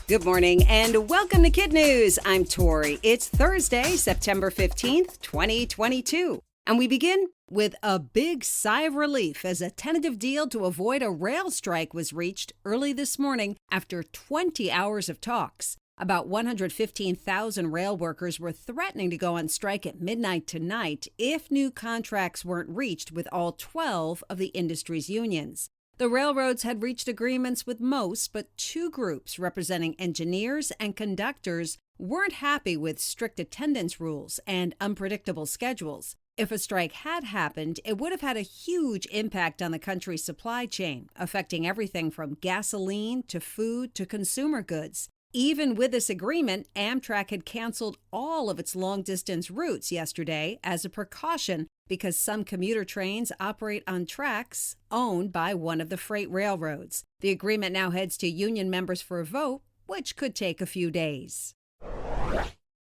Good morning and welcome to KidNuz. I'm Tori. It's Thursday, September 15th, 2022. And we begin with a big sigh of relief as a tentative deal to avoid a rail strike was reached early this morning after 20 hours of talks. About 115,000 rail workers were threatening to go on strike at midnight tonight if new contracts weren't reached with all 12 of the industry's unions. The railroads had reached agreements with most, but two groups representing engineers and conductors weren't happy with strict attendance rules and unpredictable schedules. If a strike had happened, it would have had a huge impact on the country's supply chain, affecting everything from gasoline to food to consumer goods. Even with this agreement, Amtrak had canceled all of its long-distance routes yesterday as a precaution because some commuter trains operate on tracks owned by one of the freight railroads. The agreement now heads to union members for a vote, which could take a few days.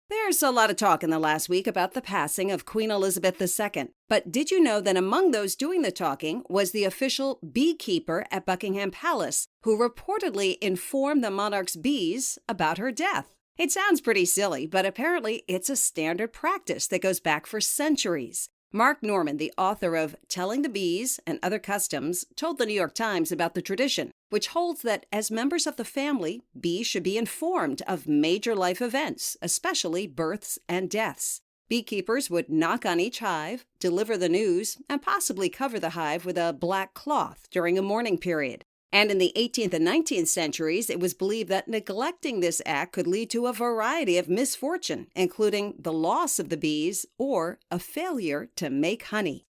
There's a lot of talk in the last week about the passing of Queen Elizabeth II. But did you know that among those doing the talking was the official beekeeper at Buckingham Palace, who reportedly informed the monarch's bees about her death? It sounds pretty silly, but apparently it's a standard practice that goes back for centuries. Mark Norman, the author of Telling the Bees and Other Customs, told the New York Times about the tradition, which holds that as members of the family, bees should be informed of major life events, especially births and deaths. Beekeepers would knock on each hive, deliver the news, and possibly cover the hive with a black cloth during a mourning period. And in the 18th and 19th centuries, it was believed that neglecting this act could lead to a variety of misfortune, including the loss of the bees or a failure to make honey.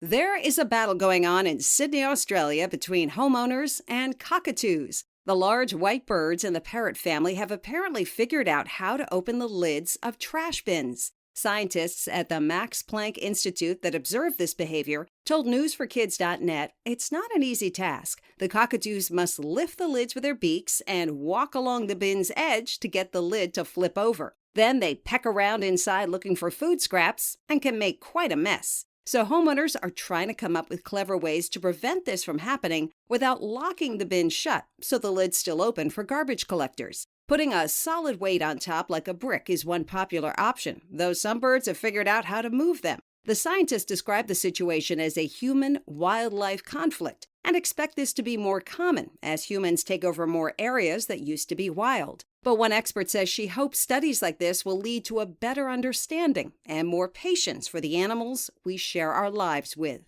There is a battle going on in Sydney, Australia between homeowners and cockatoos. The large white birds in the parrot family have apparently figured out how to open the lids of trash bins. Scientists at the Max Planck Institute that observed this behavior told News4Kids.net it's not an easy task. The cockatoos must lift the lids with their beaks and walk along the bin's edge to get the lid to flip over. Then they peck around inside looking for food scraps and can make quite a mess. So homeowners are trying to come up with clever ways to prevent this from happening without locking the bin shut so the lid's still open for garbage collectors. Putting a solid weight on top like a brick is one popular option, though some birds have figured out how to move them. The scientists describe the situation as a human-wildlife conflict and expect this to be more common as humans take over more areas that used to be wild. But one expert says she hopes studies like this will lead to a better understanding and more patience for the animals we share our lives with.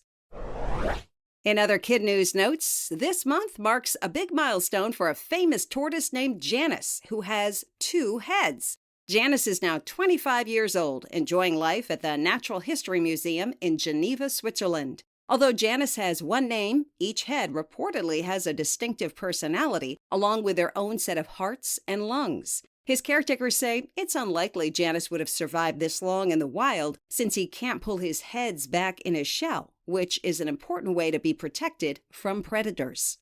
In other KidNuz notes, this month marks a big milestone for a famous tortoise named Janice, who has 2 heads. Janice is now 25 years old, enjoying life at the Natural History Museum in Geneva, Switzerland. Although Janice has one name, each head reportedly has a distinctive personality, along with their own set of hearts and lungs. His caretakers say it's unlikely Janice would have survived this long in the wild since he can't pull his heads back in his shell, which is an important way to be protected from predators.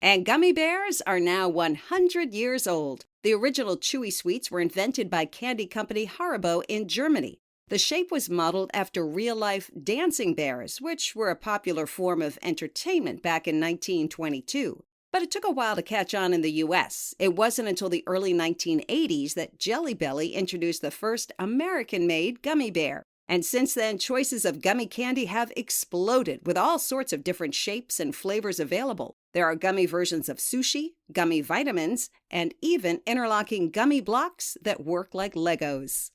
And gummy bears are now 100 years old. The original Chewy Sweets were invented by candy company Haribo in Germany. The shape was modeled after real-life dancing bears, which were a popular form of entertainment back in 1922. But it took a while to catch on in the U.S. It wasn't until the early 1980s that Jelly Belly introduced the first American-made gummy bear. And since then, choices of gummy candy have exploded with all sorts of different shapes and flavors available. There are gummy versions of sushi, gummy vitamins, and even interlocking gummy blocks that work like Legos.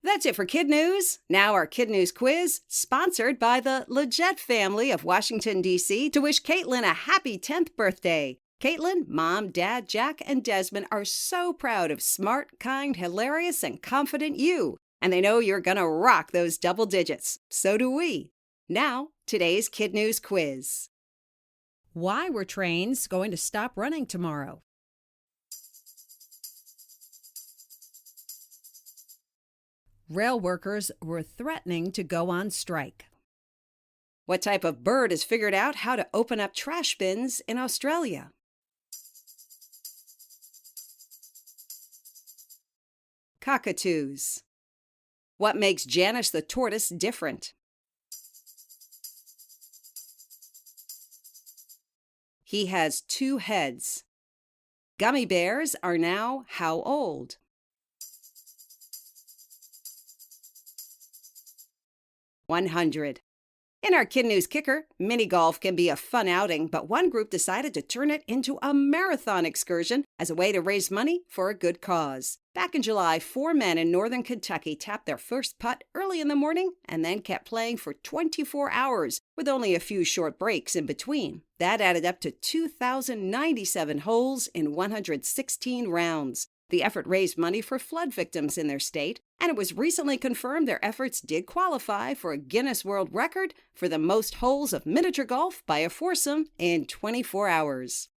That's it for KidNuz. Now our KidNuz quiz, sponsored by the Leggett family of Washington, D.C., to wish Caitlin a happy 10th birthday. Caitlin, Mom, Dad, Jack, and Desmond are so proud of smart, kind, hilarious, and confident you. And they know you're gonna rock those double digits. So do we. Now, today's KidNuz quiz. Why were trains going to stop running tomorrow? Rail workers were threatening to go on strike. What type of bird has figured out how to open up trash bins in Australia? Cockatoos. What makes Janice the tortoise different? He has 2 heads. Gummy bears are now how old? 100. In our KidNuz Kicker, mini golf can be a fun outing, but one group decided to turn it into a marathon excursion as a way to raise money for a good cause. Back in July, 4 men in northern Kentucky tapped their first putt early in the morning and then kept playing for 24 hours with only a few short breaks in between. That added up to 2,097 holes in 116 rounds. The effort raised money for flood victims in their state, and it was recently confirmed their efforts did qualify for a Guinness World Record for the most holes of miniature golf by a foursome in 24 hours.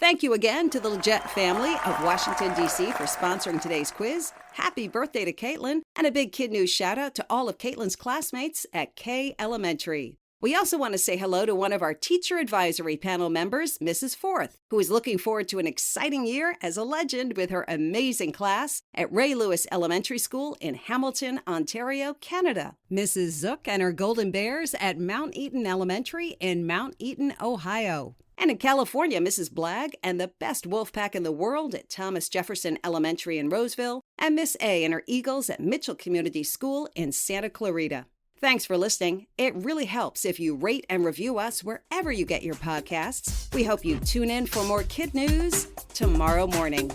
Thank you again to the Leggett family of Washington, D.C. for sponsoring today's quiz. Happy birthday to Caitlin, and a big KidNuz shout-out to all of Caitlin's classmates at K Elementary. We also want to say hello to one of our teacher advisory panel members, Mrs. Forth, who is looking forward to an exciting year as a legend with her amazing class at Ray Lewis Elementary School in Hamilton, Ontario, Canada. Mrs. Zook and her Golden Bears at Mount Eaton Elementary in Mount Eaton, Ohio. And in California, Mrs. Blagg and the best wolf pack in the world at Thomas Jefferson Elementary in Roseville, and Miss A and her Eagles at Mitchell Community School in Santa Clarita. Thanks for listening. It really helps if you rate and review us wherever you get your podcasts. We hope you tune in for more KidNuz tomorrow morning.